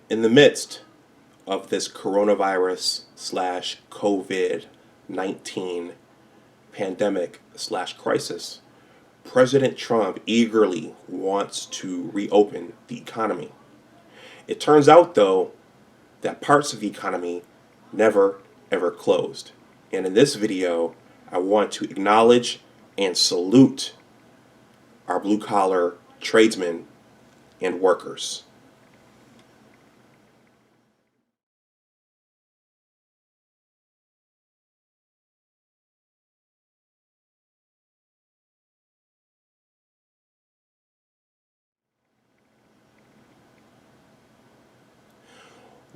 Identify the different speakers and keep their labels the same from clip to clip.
Speaker 1: In the midst of this coronavirus slash COVID-19 pandemic slash crisis, President Trump eagerly wants to reopen the economy. It turns out, though, that parts of the economy never ever closed. And in this video, I want to acknowledge and salute our blue collar tradesmen and workers.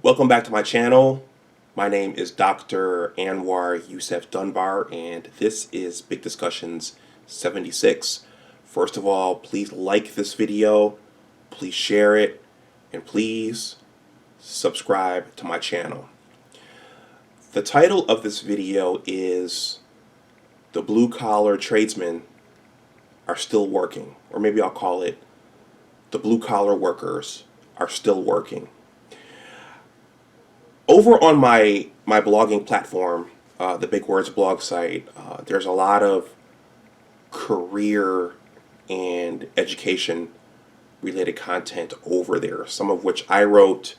Speaker 1: Welcome back to my channel. My name is Dr. Anwar Youssef Dunbar, and this is Big Discussions 76. First of all, please like this video, please share it, and please subscribe to my channel. The title of this video is The Blue Collar Tradesmen Are Still Working, or maybe I'll call it The Blue Collar Workers Are Still Working. Over on my blogging platform, the Big Words blog site, there's a lot of career and education related content over there, some of which I wrote,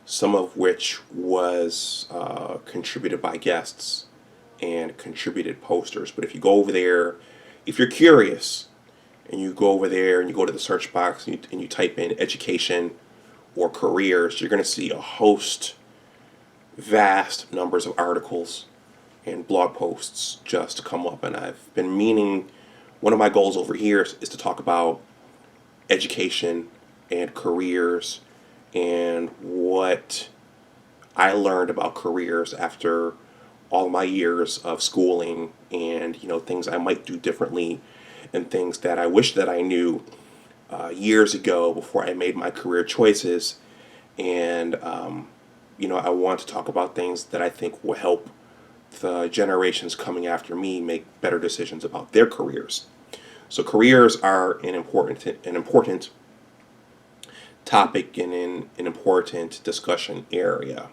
Speaker 1: some of which was contributed by guests and contributed posters. But if you go over there, if you're curious and you go over there and you go to the search box and you type in education or careers, you're going to see a host, vast numbers of articles and blog posts just come up. And I've been meaning, one of my goals over here is to talk about education and careers and what I learned about careers after all my years of schooling, and things I might do differently and things that I wish that I knew years ago before I made my career choices. And I want to talk about things that I think will help the generations coming after me make better decisions about their careers. So careers are an important topic and an important discussion area.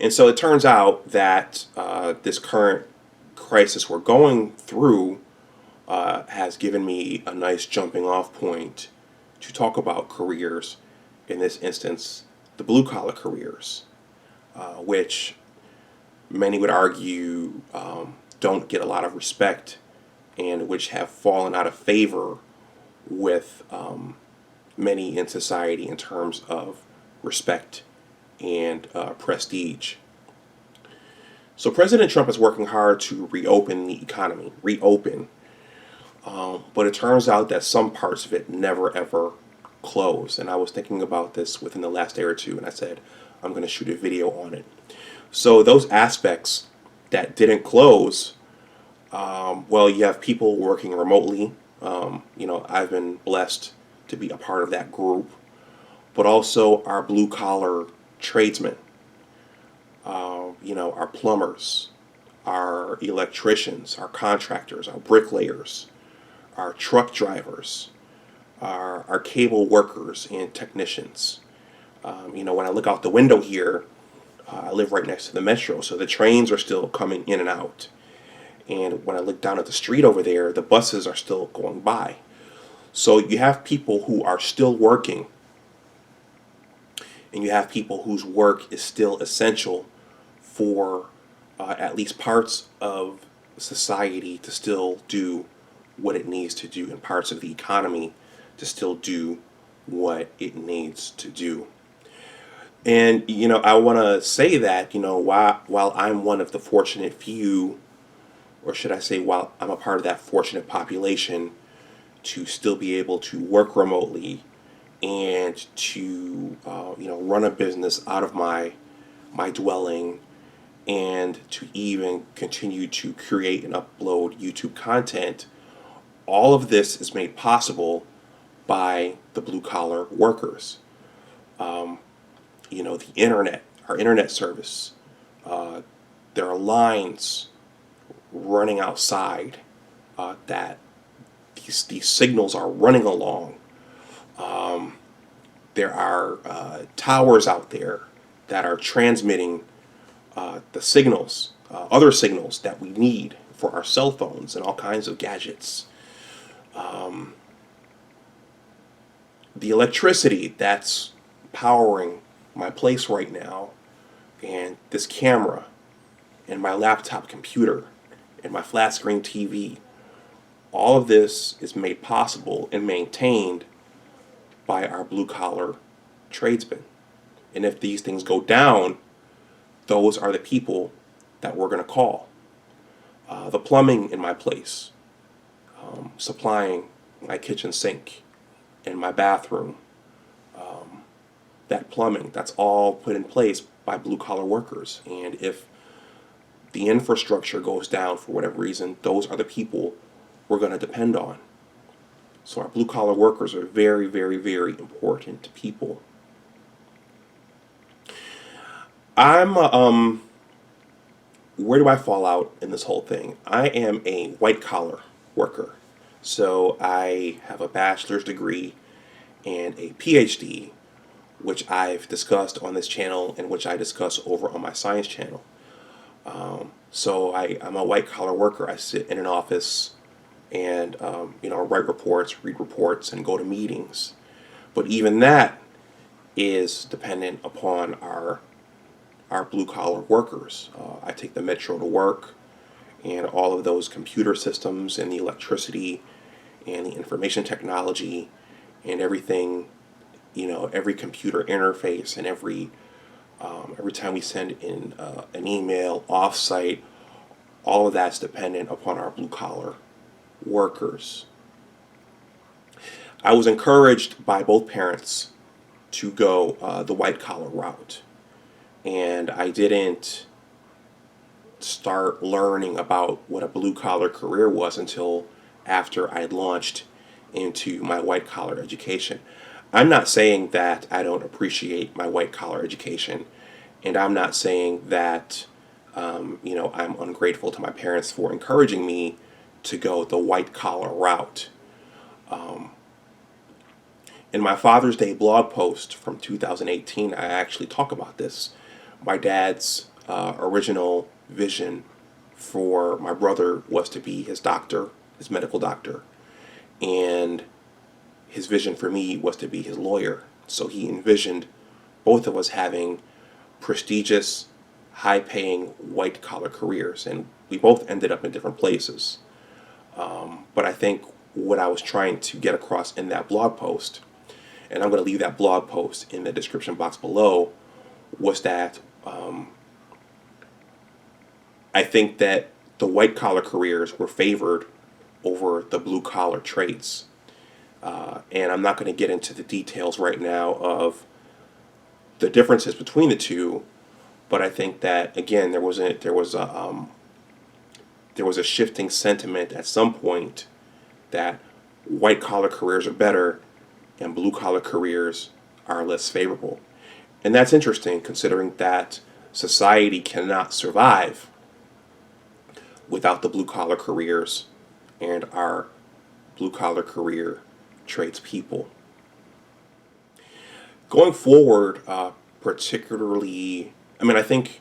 Speaker 1: And so it turns out that this current crisis we're going through has given me a nice jumping off point to talk about careers, in this instance, the blue collar careers, which many would argue don't get a lot of respect and which have fallen out of favor with many in society in terms of respect and prestige. So President Trump is working hard to reopen the economy, but it turns out that some parts of it never ever close. And I was thinking about this within the last day or two, and I said I'm going to shoot a video on it. So those aspects that didn't close, well, you have people working remotely. I've been blessed to be a part of that group, but also our blue collar tradesmen, our plumbers, our electricians, our contractors, our bricklayers, our truck drivers, our cable workers and technicians. When I look out the window here, I live right next to the metro, so the trains are still coming in and out. And when I look down at the street over there, the buses are still going by. So you have people who are still working, and you have people whose work is still essential for at least parts of society to still do what it needs to do, and parts of the economy to still do what it needs to do. And I want to say that while I'm one of the fortunate few, or should I say while I'm a part of that fortunate population to still be able to work remotely and to run a business out of my dwelling, and to even continue to create and upload YouTube content, all of this is made possible by the blue collar workers. The internet, our internet service, there are lines running outside that these signals are running along. There are towers out there that are transmitting the signals, other signals that we need for our cell phones and all kinds of gadgets. The electricity that's powering my place right now, and this camera, and my laptop computer, and my flat screen TV, all of this is made possible and maintained by our blue collar tradesmen. And if these things go down, those are the people that we're going to call. The plumbing in my place, supplying my kitchen sink and my bathroom, that plumbing, that's all put in place by blue collar workers. And if the infrastructure goes down for whatever reason, those are the people we're going to depend on. So our blue collar workers are very, very, very important people. Where do I fall out in this whole thing? I am a white collar worker. So I have a bachelor's degree and a PhD, which I've discussed on this channel and which I discuss over on my science channel. So I'm a white collar worker. I sit in an office and write reports, read reports, and go to meetings. But even that is dependent upon our blue collar workers. I take the metro to work, and all of those computer systems and the electricity and the information technology and everything, every computer interface and every time we send in an email off-site, all of that's dependent upon our blue collar workers. I was encouraged by both parents to go the white collar route, and I didn't start learning about what a blue collar career was until after I launched into my white collar education. I'm not saying that I don't appreciate my white collar education, and I'm not saying that I'm ungrateful to my parents for encouraging me to go the white collar route. In my Father's Day blog post from 2018, I actually talk about this. My dad's original vision for my brother was to be his doctor, his medical doctor, and his vision for me was to be his lawyer. So he envisioned both of us having prestigious, high-paying, white-collar careers, and we both ended up in different places. But I think what I was trying to get across in that blog post, and I'm going to leave that blog post in the description box below, was that I think that the white-collar careers were favored over the blue-collar trades. And I'm not going to get into the details right now of the differences between the two, but I think that again there was a shifting sentiment at some point that white collar careers are better and blue collar careers are less favorable. And that's interesting considering that society cannot survive without the blue collar careers and our blue collar career tradespeople. Going forward, particularly, I think,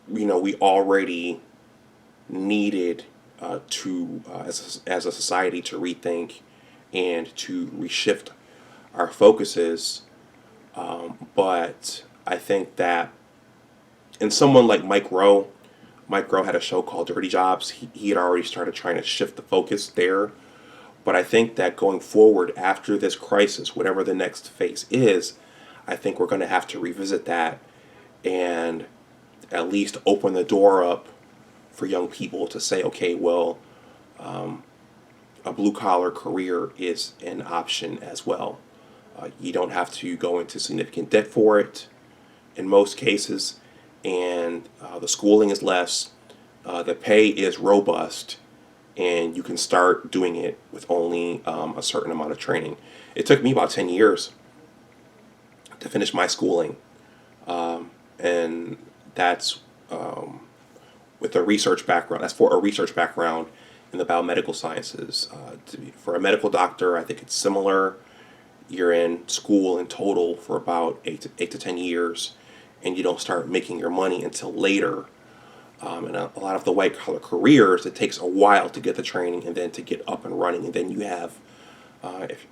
Speaker 1: we already needed as a society, to rethink and to reshift our focuses. But I think that, and someone like Mike Rowe had a show called Dirty Jobs. He had already started trying to shift the focus there. But I think that going forward after this crisis, whatever the next phase is, I think we're going to have to revisit that and at least open the door up for young people to say, okay, well, a blue-collar career is an option as well. You don't have to go into significant debt for it in most cases, and the schooling is less, the pay is robust, and you can start doing it with only a certain amount of training. It took me about 10 years to finish my schooling, and that's with a research background. That's for a research background in the biomedical sciences. For a medical doctor, I think it's similar. you're in school in total for about 8 to 10 years, and you don't start making your money until later. And a lot of the white collar careers, it takes a while to get the training and then to get up and running. And then you have,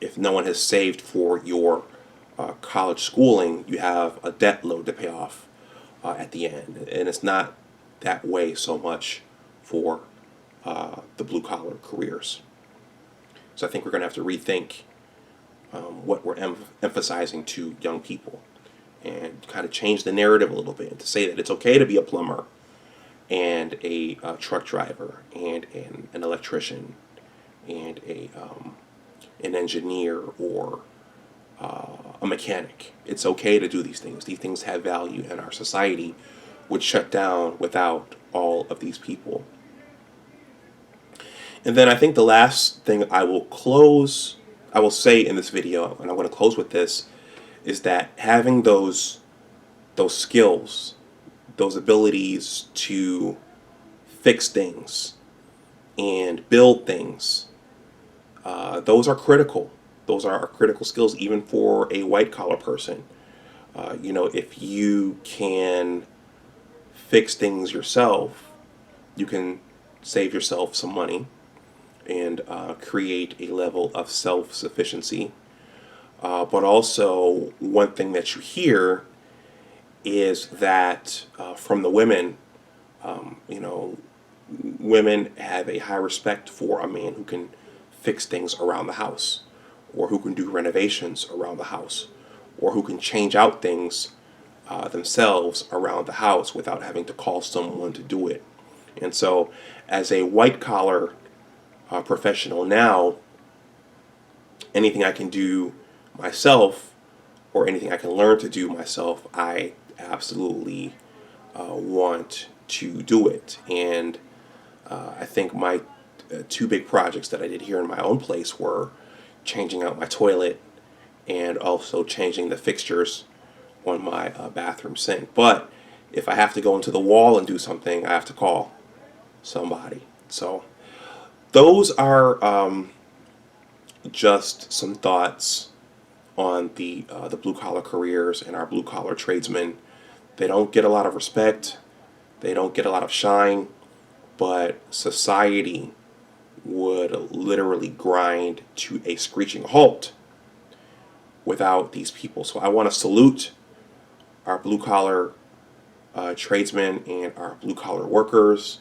Speaker 1: if no one has saved for your college schooling, you have a debt load to pay off at the end. And it's not that way so much for the blue collar careers. So I think we're going to have to rethink what we're emphasizing to young people, and kind of change the narrative a little bit, and to say that it's okay to be a plumber and a truck driver and an electrician and an engineer or a mechanic. It's okay to do these things. These things have value, and our society would shut down without all of these people. And then I think the last thing I will say in this video, and I'm going to close with this, is that having those skills, those abilities to fix things and build things, those are critical. Those are critical skills even for a white collar person. If you can fix things yourself, you can save yourself some money and create a level of self-sufficiency. But also, one thing that you hear is that from the women, women have a high respect for a man who can fix things around the house, or who can do renovations around the house, or who can change out things themselves around the house without having to call someone to do it. And so, as a white collar professional now, anything I can do myself, or anything I can learn to do myself, I absolutely want to do it. And I think my two big projects that I did here in my own place were changing out my toilet and also changing the fixtures on my bathroom sink. But if I have to go into the wall and do something, I have to call somebody. So those are just some thoughts on the blue collar careers and our blue collar tradesmen. They don't get a lot of respect. They don't get a lot of shine, but society would literally grind to a screeching halt without these people. So I want to salute our blue collar tradesmen and our blue collar workers.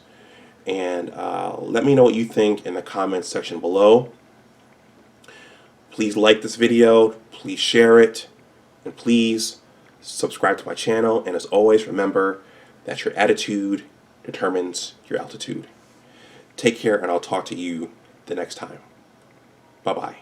Speaker 1: And let me know what you think in the comments section below. Please like this video, please share it, and please subscribe to my channel. And as always, remember that your attitude determines your altitude. Take care, and I'll talk to you the next time. Bye-bye.